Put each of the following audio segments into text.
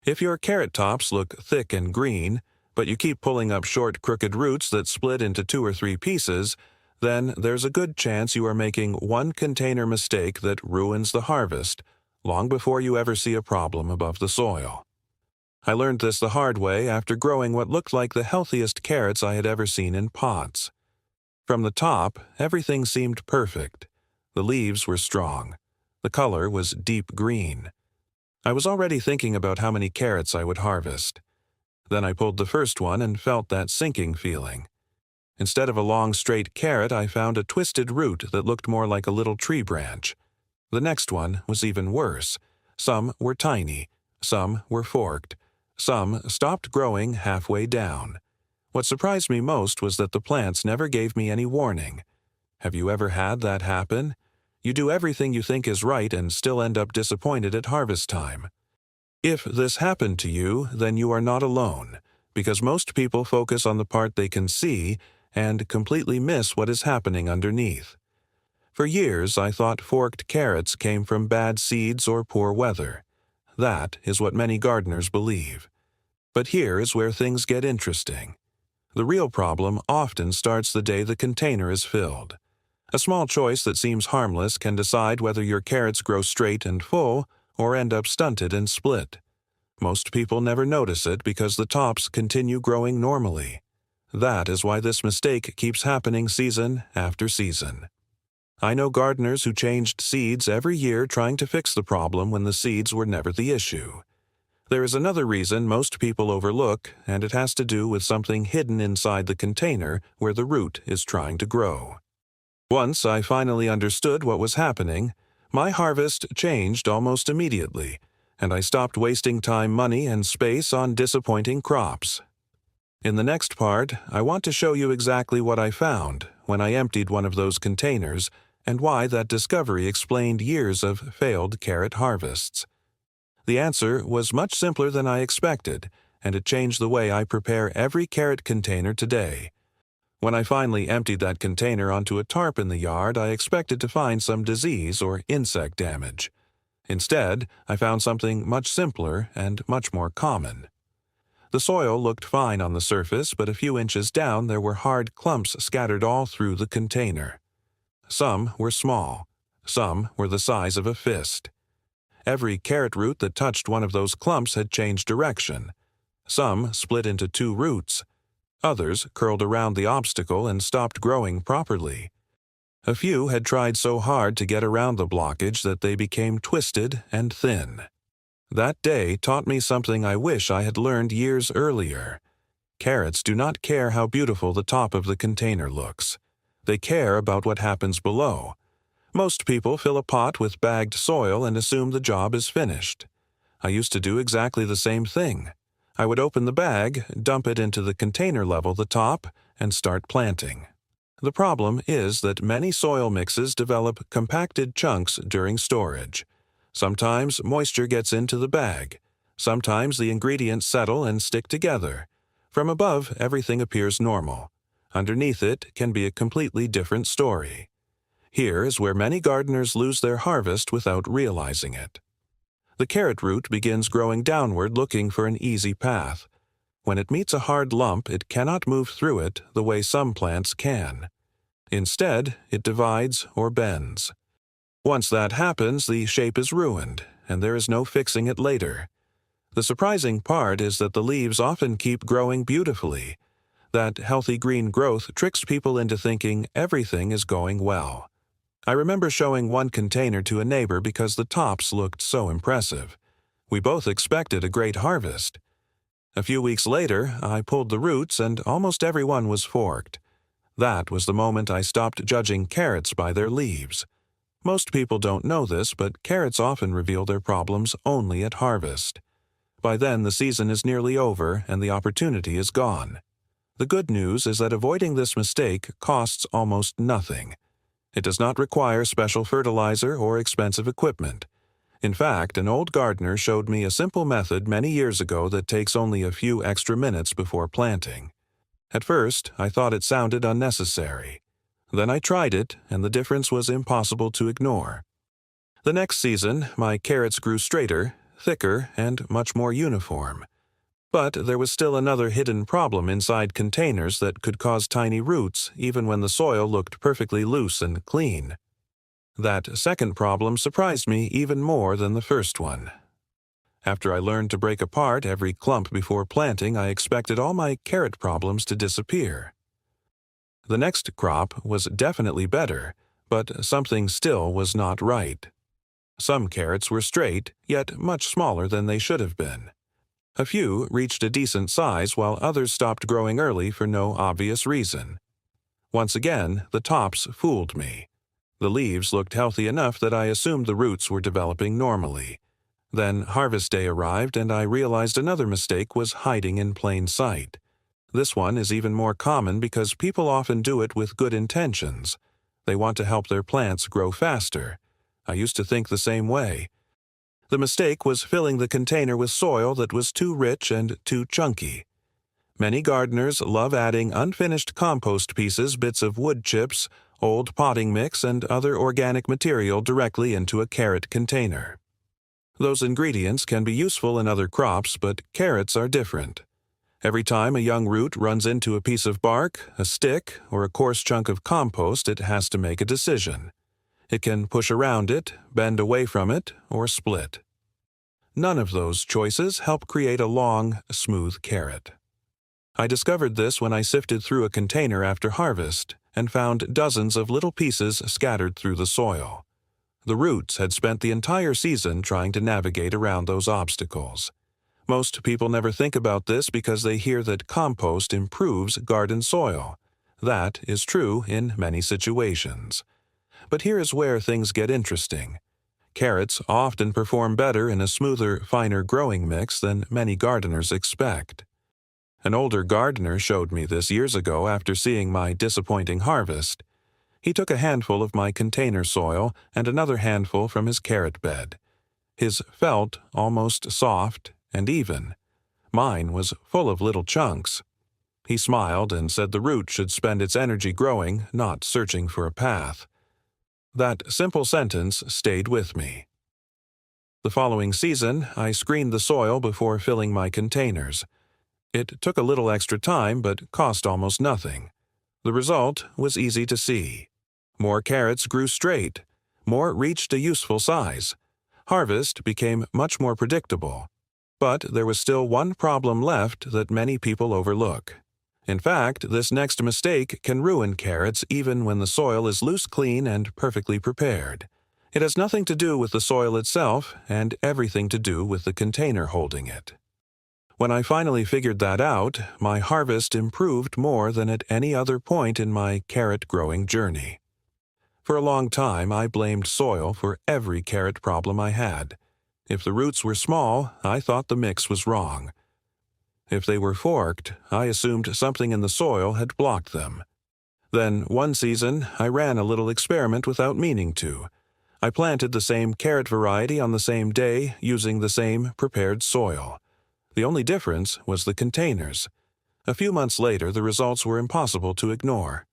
If your carrot tops look thick and green, but you keep pulling up short, crooked roots that split into 2 or 3 pieces, then there's a good chance you are making one container mistake that ruins the harvest, long before you ever see a problem above the soil. I learned this the hard way after growing what looked like the healthiest carrots I had ever seen in pots. From the top, everything seemed perfect. The leaves were strong. The color was deep green. I was already thinking about how many carrots I would harvest. Then I pulled the first one and felt that sinking feeling. Instead of a long straight carrot, I found a twisted root that looked more like a little tree branch. The next one was even worse. Some were tiny, some were forked, some stopped growing halfway down. What surprised me most was that the plants never gave me any warning. Have you ever had that happen? You do everything you think is right and still end up disappointed at harvest time. If this happened to you, then you are not alone, because most people focus on the part they can see and completely miss what is happening underneath. For years, I thought forked carrots came from bad seeds or poor weather. That is what many gardeners believe. But here is where things get interesting. The real problem often starts the day the container is filled. A small choice that seems harmless can decide whether your carrots grow straight and full or end up stunted and split. Most people never notice it because the tops continue growing normally. That is why this mistake keeps happening season after season. I know gardeners who changed seeds every year trying to fix the problem when the seeds were never the issue. There is another reason most people overlook, and it has to do with something hidden inside the container where the root is trying to grow. Once I finally understood what was happening, my harvest changed almost immediately, and I stopped wasting time, money, and space on disappointing crops. In the next part, I want to show you exactly what I found when I emptied one of those containers and why that discovery explained years of failed carrot harvests. The answer was much simpler than I expected, and it changed the way I prepare every carrot container today. When I finally emptied that container onto a tarp in the yard, I expected to find some disease or insect damage. Instead, I found something much simpler and much more common. The soil looked fine on the surface, but a few inches down there were hard clumps scattered all through the container. Some were small. Some were the size of a fist. Every carrot root that touched one of those clumps had changed direction. Some split into 2 roots. Others curled around the obstacle and stopped growing properly. A few had tried so hard to get around the blockage that they became twisted and thin. That day taught me something I wish I had learned years earlier. Carrots do not care how beautiful the top of the container looks. They care about what happens below. Most people fill a pot with bagged soil and assume the job is finished. I used to do exactly the same thing. I would open the bag, dump it into the container level, the top, and start planting. The problem is that many soil mixes develop compacted chunks during storage. Sometimes moisture gets into the bag. Sometimes the ingredients settle and stick together. From above, everything appears normal. Underneath it can be a completely different story. Here is where many gardeners lose their harvest without realizing it. The carrot root begins growing downward looking for an easy path. When it meets a hard lump, it cannot move through it the way some plants can. Instead, it divides or bends. Once that happens, the shape is ruined, and there is no fixing it later. The surprising part is that the leaves often keep growing beautifully. That healthy green growth tricks people into thinking everything is going well. I remember showing one container to a neighbor because the tops looked so impressive. We both expected a great harvest. A few weeks later, I pulled the roots and almost every one was forked. That was the moment I stopped judging carrots by their leaves. Most people don't know this, but carrots often reveal their problems only at harvest. By then, the season is nearly over and the opportunity is gone. The good news is that avoiding this mistake costs almost nothing. It does not require special fertilizer or expensive equipment. In fact, an old gardener showed me a simple method many years ago that takes only a few extra minutes before planting. At first, I thought it sounded unnecessary. Then I tried it, and the difference was impossible to ignore. The next season, my carrots grew straighter, thicker, and much more uniform. But there was still another hidden problem inside containers that could cause tiny roots even when the soil looked perfectly loose and clean. That second problem surprised me even more than the first one. After I learned to break apart every clump before planting, I expected all my carrot problems to disappear. The next crop was definitely better, but something still was not right. Some carrots were straight, yet much smaller than they should have been. A few reached a decent size while others stopped growing early for no obvious reason. Once again, the tops fooled me. The leaves looked healthy enough that I assumed the roots were developing normally. Then harvest day arrived and I realized another mistake was hiding in plain sight. This one is even more common because people often do it with good intentions. They want to help their plants grow faster. I used to think the same way. The mistake was filling the container with soil that was too rich and too chunky. Many gardeners love adding unfinished compost pieces, bits of wood chips, old potting mix, and other organic material directly into a carrot container. Those ingredients can be useful in other crops, but carrots are different. Every time a young root runs into a piece of bark, a stick, or a coarse chunk of compost, it has to make a decision. It can push around it, bend away from it, or split. None of those choices help create a long, smooth carrot. I discovered this when I sifted through a container after harvest and found dozens of little pieces scattered through the soil. The roots had spent the entire season trying to navigate around those obstacles. Most people never think about this because they hear that compost improves garden soil. That is true in many situations. But here is where things get interesting. Carrots often perform better in a smoother, finer growing mix than many gardeners expect. An older gardener showed me this years ago after seeing my disappointing harvest. He took a handful of my container soil and another handful from his carrot bed. His felt almost soft and even. Mine was full of little chunks. He smiled and said the root should spend its energy growing, not searching for a path. That simple sentence stayed with me. The following season, I screened the soil before filling my containers. It took a little extra time, but cost almost nothing. The result was easy to see. More carrots grew straight. More reached a useful size. Harvest became much more predictable. But there was still one problem left that many people overlook. In fact, this next mistake can ruin carrots even when the soil is loose, clean, and perfectly prepared. It has nothing to do with the soil itself and everything to do with the container holding it. When I finally figured that out, my harvest improved more than at any other point in my carrot growing journey. For a long time, I blamed soil for every carrot problem I had. If the roots were small, I thought the mix was wrong. If they were forked, I assumed something in the soil had blocked them. Then, one season, I ran a little experiment without meaning to. I planted the same carrot variety on the same day using the same prepared soil. The only difference was the containers. A few months later, the results were impossible to ignore.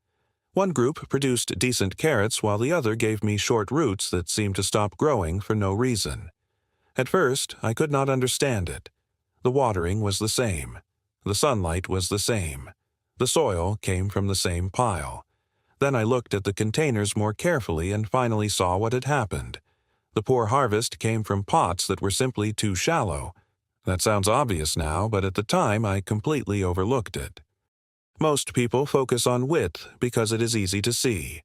One group produced decent carrots while the other gave me short roots that seemed to stop growing for no reason. At first, I could not understand it. The watering was the same. The sunlight was the same. The soil came from the same pile. Then I looked at the containers more carefully and finally saw what had happened. The poor harvest came from pots that were simply too shallow. That sounds obvious now, but at the time I completely overlooked it. Most people focus on width because it is easy to see.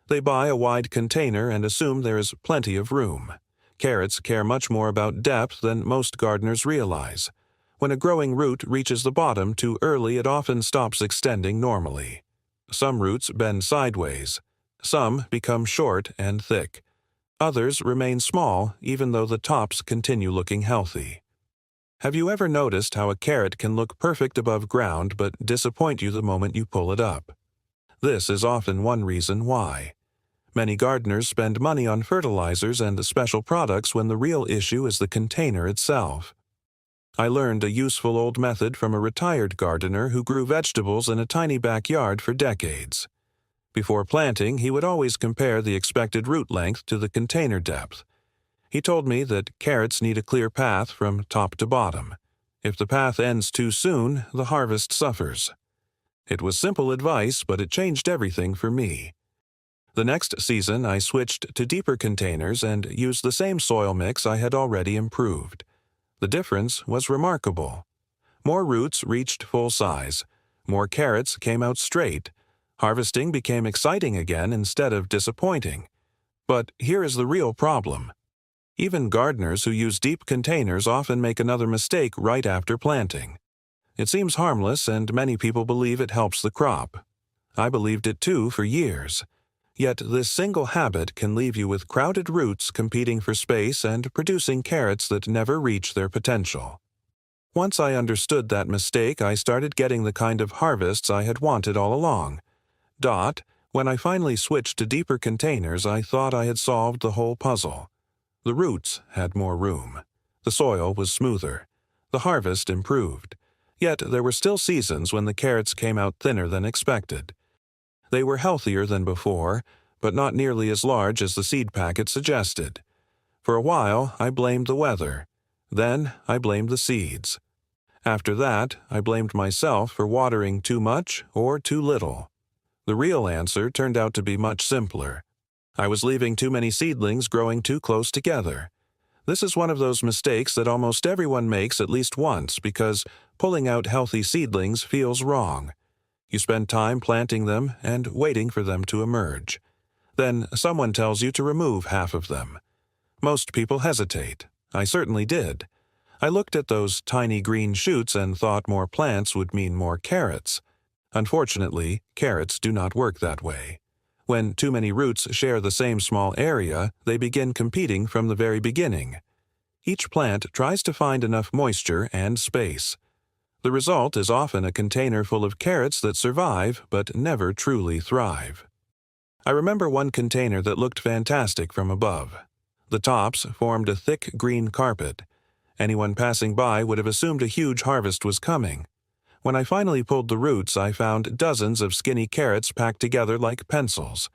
They buy a wide container and assume there is plenty of room. Carrots care much more about depth than most gardeners realize. When a growing root reaches the bottom too early, it often stops extending normally. Some roots bend sideways. Some become short and thick. Others remain small even though the tops continue looking healthy. Have you ever noticed how a carrot can look perfect above ground but disappoint you the moment you pull it up? This is often one reason why. Many gardeners spend money on fertilizers and special products when the real issue is the container itself. I learned a useful old method from a retired gardener who grew vegetables in a tiny backyard for decades. Before planting, he would always compare the expected root length to the container depth. He told me that carrots need a clear path from top to bottom. If the path ends too soon, the harvest suffers. It was simple advice, but it changed everything for me. The next season, I switched to deeper containers and used the same soil mix I had already improved. The difference was remarkable. More roots reached full size. More carrots came out straight. Harvesting became exciting again instead of disappointing. But here is the real problem. Even gardeners who use deep containers often make another mistake right after planting. It seems harmless, and many people believe it helps the crop. I believed it too for years. Yet this single habit can leave you with crowded roots competing for space and producing carrots that never reach their potential. Once I understood that mistake, I started getting the kind of harvests I had wanted all along. When I finally switched to deeper containers, I thought I had solved the whole puzzle. The roots had more room. The soil was smoother. The harvest improved. Yet there were still seasons when the carrots came out thinner than expected. They were healthier than before, but not nearly as large as the seed packet suggested. For a while, I blamed the weather. Then I blamed the seeds. After that, I blamed myself for watering too much or too little. The real answer turned out to be much simpler. I was leaving too many seedlings growing too close together. This is one of those mistakes that almost everyone makes at least once because pulling out healthy seedlings feels wrong. You spend time planting them and waiting for them to emerge. Then someone tells you to remove half of them. Most people hesitate. I certainly did. I looked at those tiny green shoots and thought more plants would mean more carrots. Unfortunately, carrots do not work that way. When too many roots share the same small area, they begin competing from the very beginning. Each plant tries to find enough moisture and space. The result is often a container full of carrots that survive but never truly thrive. I remember one container that looked fantastic from above. The tops formed a thick green carpet. Anyone passing by would have assumed a huge harvest was coming. When I finally pulled the roots, I found dozens of skinny carrots packed together like pencils.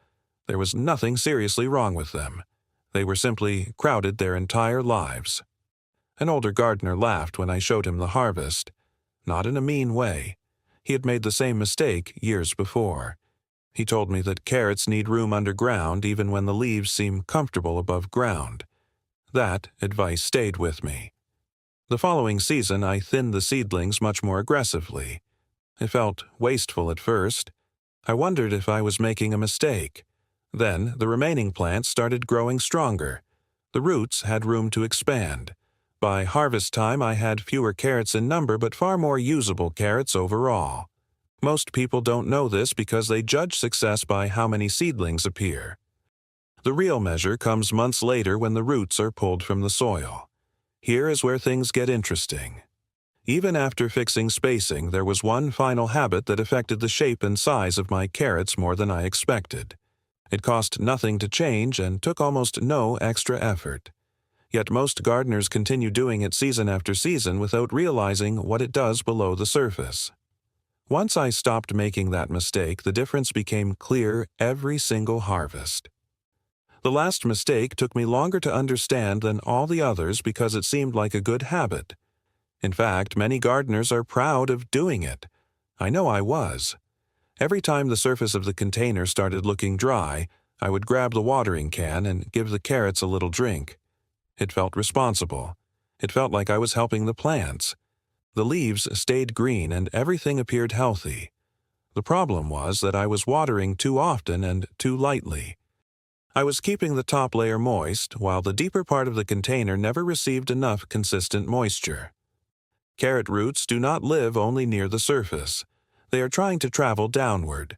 There was nothing seriously wrong with them. They were simply crowded their entire lives. An older gardener laughed when I showed him the harvest. Not in a mean way. He had made the same mistake years before. He told me that carrots need room underground even when the leaves seem comfortable above ground. That advice stayed with me. The following season, I thinned the seedlings much more aggressively. It felt wasteful at first. I wondered if I was making a mistake. Then, the remaining plants started growing stronger. The roots had room to expand. By harvest time, I had fewer carrots in number but far more usable carrots overall. Most people don't know this because they judge success by how many seedlings appear. The real measure comes months later when the roots are pulled from the soil. Here is where things get interesting. Even after fixing spacing, there was one final habit that affected the shape and size of my carrots more than I expected. It cost nothing to change and took almost no extra effort. Yet most gardeners continue doing it season after season without realizing what it does below the surface. Once I stopped making that mistake, the difference became clear every single harvest. The last mistake took me longer to understand than all the others because it seemed like a good habit. In fact, many gardeners are proud of doing it. I know I was. Every time the surface of the container started looking dry, I would grab the watering can and give the carrots a little drink. It felt responsible. It felt like I was helping the plants. The leaves stayed green and everything appeared healthy. The problem was that I was watering too often and too lightly. I was keeping the top layer moist, while the deeper part of the container never received enough consistent moisture. Carrot roots do not live only near the surface. They are trying to travel downward.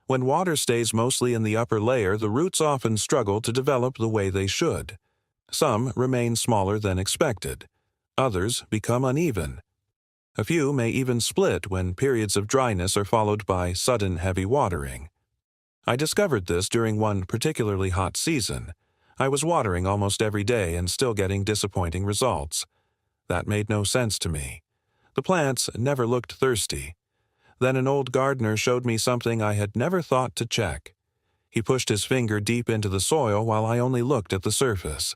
When water stays mostly in the upper layer, the roots often struggle to develop the way they should. Some remain smaller than expected. Others become uneven. A few may even split when periods of dryness are followed by sudden heavy watering. I discovered this during one particularly hot season. I was watering almost every day and still getting disappointing results. That made no sense to me. The plants never looked thirsty. Then an old gardener showed me something I had never thought to check. He pushed his finger deep into the soil while I only looked at the surface.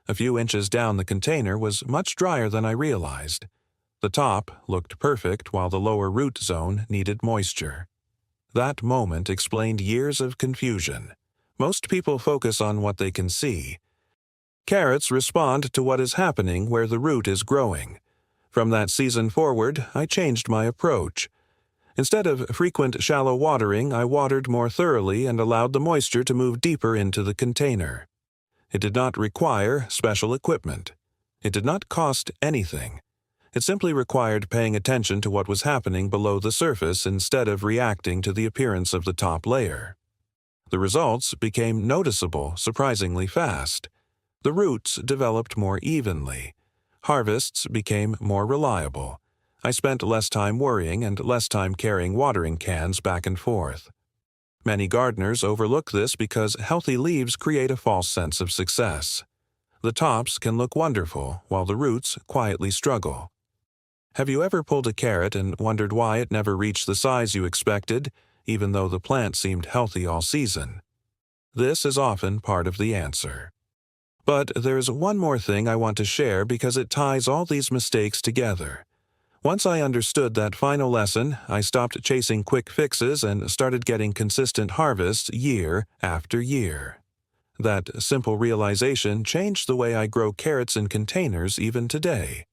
A few inches down the container was much drier than I realized. The top looked perfect while the lower root zone needed moisture. That moment explained years of confusion. Most people focus on what they can see. Carrots respond to what is happening where the root is growing. From that season forward, I changed my approach. Instead of frequent shallow watering, I watered more thoroughly and allowed the moisture to move deeper into the container. It did not require special equipment. It did not cost anything. It simply required paying attention to what was happening below the surface instead of reacting to the appearance of the top layer. The results became noticeable surprisingly fast. The roots developed more evenly. Harvests became more reliable. I spent less time worrying and less time carrying watering cans back and forth. Many gardeners overlook this because healthy leaves create a false sense of success. The tops can look wonderful while the roots quietly struggle. Have you ever pulled a carrot and wondered why it never reached the size you expected, even though the plant seemed healthy all season? This is often part of the answer. But there's one more thing I want to share because it ties all these mistakes together. Once I understood that final lesson, I stopped chasing quick fixes and started getting consistent harvests year after year. That simple realization changed the way I grow carrots in containers even today.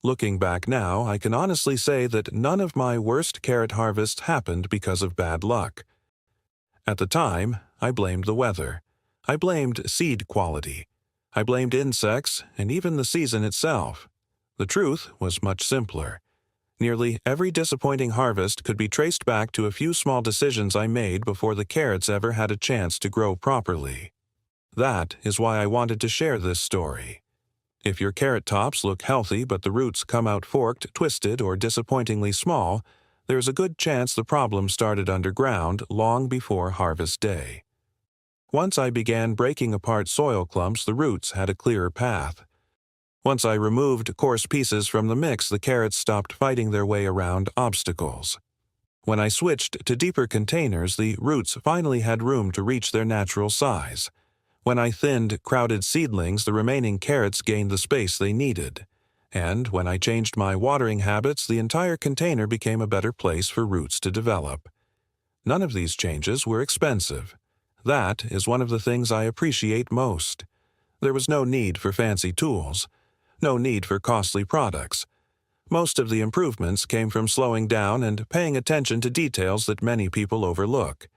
Looking back now, I can honestly say that none of my worst carrot harvests happened because of bad luck. At the time, I blamed the weather. I blamed seed quality. I blamed insects and even the season itself. The truth was much simpler. Nearly every disappointing harvest could be traced back to a few small decisions I made before the carrots ever had a chance to grow properly. That is why I wanted to share this story. If your carrot tops look healthy but the roots come out forked, twisted, or disappointingly small, there's a good chance the problem started underground long before harvest day. Once I began breaking apart soil clumps, the roots had a clearer path. Once I removed coarse pieces from the mix, the carrots stopped fighting their way around obstacles. When I switched to deeper containers, the roots finally had room to reach their natural size. When I thinned crowded seedlings, the remaining carrots gained the space they needed. And when I changed my watering habits, the entire container became a better place for roots to develop. None of these changes were expensive. That is one of the things I appreciate most. There was no need for fancy tools. No need for costly products. Most of the improvements came from slowing down and paying attention to details that many people overlook.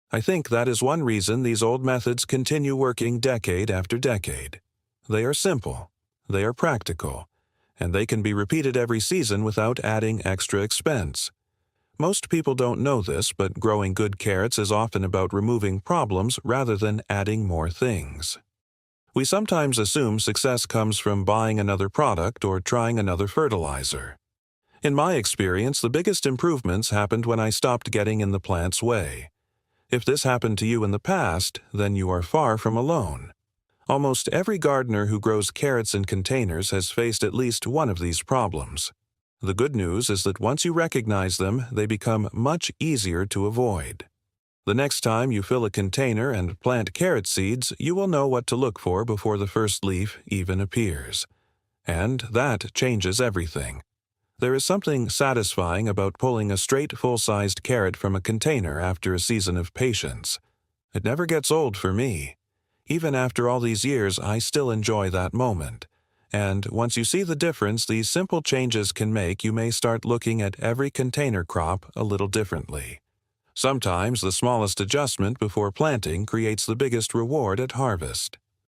I think that is one reason these old methods continue working decade after decade. They are simple, they are practical, and they can be repeated every season without adding extra expense. Most people don't know this, but growing good carrots is often about removing problems rather than adding more things. We sometimes assume success comes from buying another product or trying another fertilizer. In my experience, the biggest improvements happened when I stopped getting in the plant's way. If this happened to you in the past, then you are far from alone. Almost every gardener who grows carrots in containers has faced at least one of these problems. The good news is that once you recognize them, they become much easier to avoid. The next time you fill a container and plant carrot seeds, you will know what to look for before the first leaf even appears. And that changes everything. There is something satisfying about pulling a straight, full-sized carrot from a container after a season of patience. It never gets old for me. Even after all these years, I still enjoy that moment. And once you see the difference these simple changes can make, you may start looking at every container crop a little differently. Sometimes the smallest adjustment before planting creates the biggest reward at harvest.